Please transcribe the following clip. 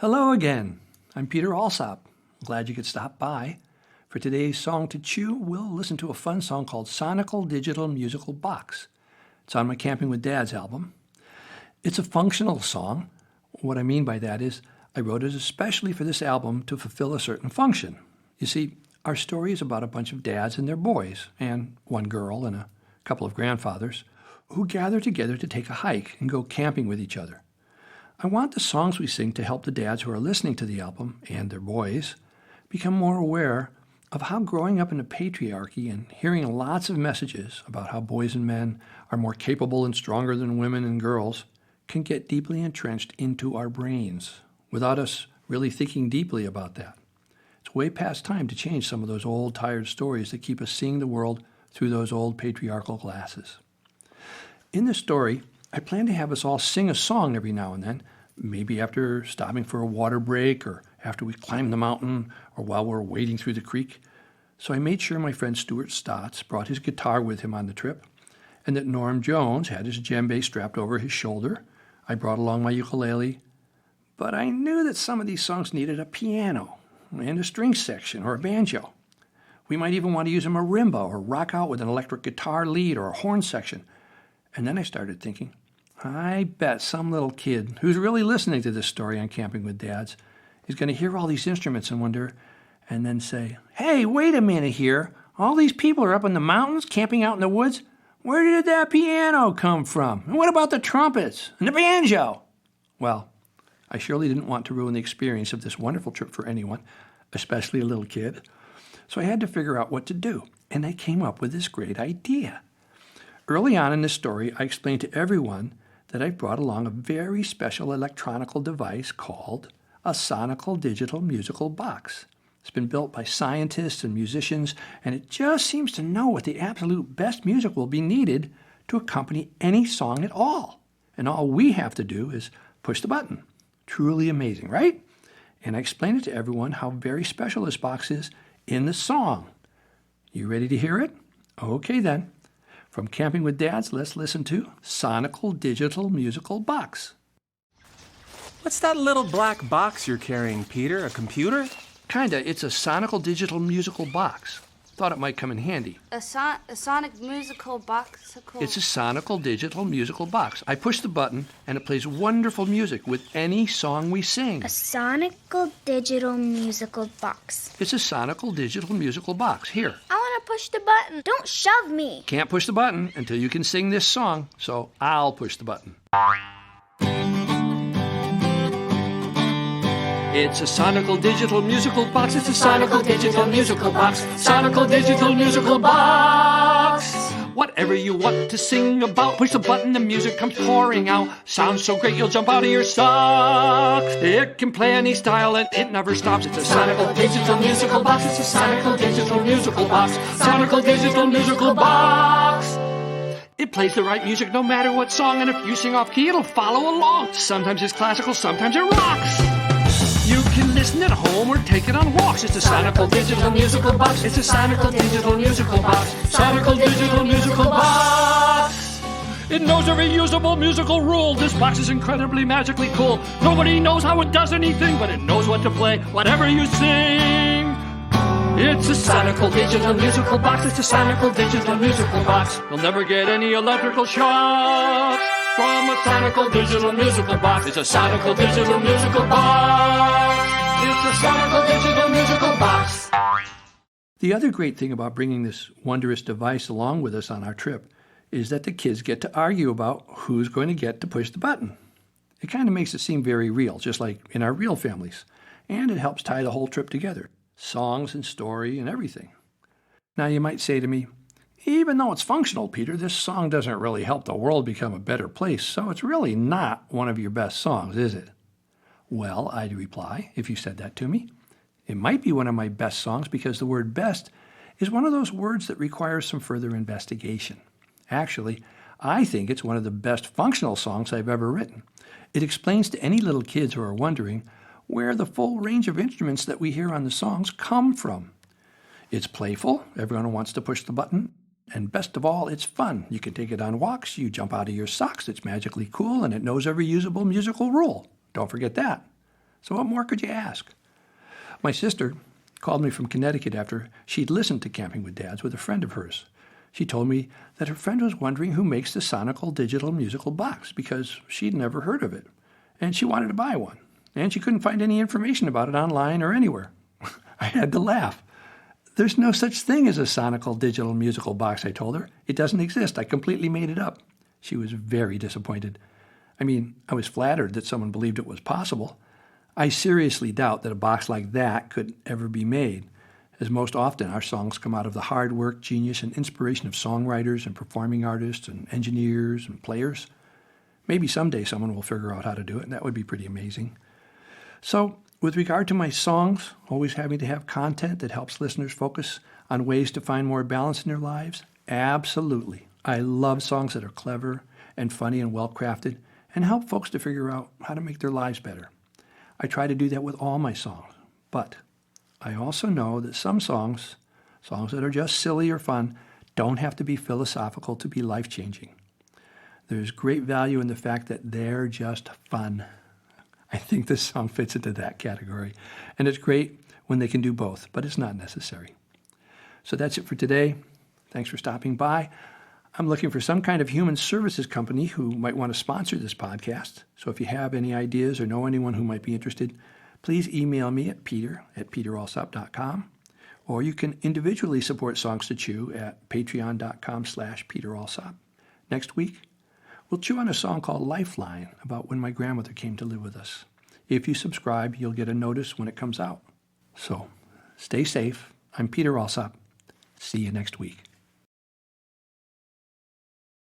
Hello again. I'm Peter Alsop. Glad you could stop by. For today's Song to Chew, we'll listen to a fun song called Sonical Digital Musical Box. It's on my Camping with Dad's album. It's a functional song. What I mean by that is I wrote it especially for this album to fulfill a certain function. You see, our story is about a bunch of dads and their boys, and one girl and a couple of grandfathers, who gather together to take a hike and go camping with each other. I want the songs we sing to help the dads who are listening to the album, and their boys, become more aware of how growing up in a patriarchy and hearing lots of messages about how boys and men are more capable and stronger than women and girls can get deeply entrenched into our brains without us really thinking deeply about that. It's way past time to change some of those old, tired stories that keep us seeing the world through those old patriarchal glasses. In this story, I plan to have us all sing a song every now and then, maybe after stopping for a water break or after we climb the mountain or while we're wading through the creek. So I made sure my friend Stuart Stotts brought his guitar with him on the trip and that Norm Jones had his djembe strapped over his shoulder. I brought along my ukulele, but I knew that some of these songs needed a piano and a string section or a banjo. We might even want to use a marimba or rock out with an electric guitar lead or a horn section. And then I started thinking, I bet some little kid who's really listening to this story on Camping with Dads is going to hear all these instruments and wonder, and then say, hey, wait a minute here. All these people are up in the mountains, camping out in the woods. Where did that piano come from? And what about the trumpets and the banjo? Well, I surely didn't want to ruin the experience of this wonderful trip for anyone, especially a little kid. So I had to figure out what to do, and I came up with this great idea. Early on in this story, I explained to everyone that I've brought along a very special electronical device called a Sonical Digital Musical Box. It's been built by scientists and musicians, and it just seems to know what the absolute best music will be needed to accompany any song at all. And all we have to do is push the button. Truly amazing, right? And I explained it to everyone how very special this box is in the song. You ready to hear it? Okay then. From Camping with Dads, let's listen to Sonical Digital Musical Box. What's that little black box you're carrying, Peter? A computer? Kinda. It's a Sonical Digital Musical Box. Thought it might come in handy. A sonic musical box? It's a Sonical Digital Musical Box. I push the button, and it plays wonderful music with any song we sing. A Sonical Digital Musical Box. It's a Sonical Digital Musical Box. Here. I want to push the button. Don't shove me. Can't push the button until you can sing this song, so I'll push the button. It's a Sonical Digital Musical Box. It's a Sonical Digital Musical Box. Sonical Digital Musical Box. Whatever you want to sing about, push the button, the music comes pouring out. Sounds so great you'll jump out of your socks. It can play any style and it never stops. It's a Sonical Digital Musical Box. It's a Sonical Digital Musical Box. Sonical Digital Musical Box. It plays the right music no matter what song, and if you sing off key, it'll follow along. Sometimes it's classical, sometimes it rocks. You can listen at home or take it on walks. It's a Sonical Digital Musical Box. It's a Sonical Digital Musical Box. Sonical Digital Musical Box. It knows every usable musical rule. This box is incredibly magically cool. Nobody knows how it does anything, but it knows what to play, whatever you sing. It's a Sonical Digital Musical Box. It's a Sonical Digital Musical Box. You'll never get any electrical shocks from a Sonical Digital Musical Box. It's a Sonical Digital Musical Box. It's a Sonical Digital Musical Box. The other great thing about bringing this wondrous device along with us on our trip is that the kids get to argue about who's going to get to push the button. It kind of makes it seem very real, just like in our real families. And it helps tie the whole trip together. Songs and story and everything. Now you might say to me, even though it's functional, Peter, this song doesn't really help the world become a better place, so it's really not one of your best songs, is it? Well, I'd reply, if you said that to me, it might be one of my best songs because the word best is one of those words that requires some further investigation. Actually, I think it's one of the best functional songs I've ever written. It explains to any little kids who are wondering where the full range of instruments that we hear on the songs come from. It's playful, everyone wants to push the button, and best of all, it's fun. You can take it on walks, you jump out of your socks, it's magically cool, and it knows every usable musical rule. Don't forget that. So what more could you ask? My sister called me from Connecticut after she'd listened to Camping with Dads with a friend of hers. She told me that her friend was wondering who makes the Sonical digital musical box because she'd never heard of it, and she wanted to buy one, and she couldn't find any information about it online or anywhere. I had to laugh. There's no such thing as a Sonical digital musical box, I told her. It doesn't exist. I completely made it up. She was very disappointed. I mean, I was flattered that someone believed it was possible. I seriously doubt that a box like that could ever be made, as most often our songs come out of the hard work, genius, and inspiration of songwriters and performing artists and engineers and players. Maybe someday someone will figure out how to do it, and that would be pretty amazing. So, with regard to my songs, always having to have content that helps listeners focus on ways to find more balance in their lives, absolutely. I love songs that are clever and funny and well-crafted and help folks to figure out how to make their lives better. I try to do that with all my songs, but I also know that some songs that are just silly or fun, don't have to be philosophical to be life-changing. There's great value in the fact that they're just fun. I think this song fits into that category, and it's great when they can do both, but it's not necessary. So that's it for today. Thanks for stopping by. I'm looking for some kind of human services company who might want to sponsor this podcast. So if you have any ideas or know anyone who might be interested, please email me at peter@peteralsop.com, or you can individually support Songs to Chew at patreon.com/peteralsop. Next week, we'll chew on a song called Lifeline about when my grandmother came to live with us. If you subscribe, you'll get a notice when it comes out. So stay safe. I'm Peter Alsop. See you next week.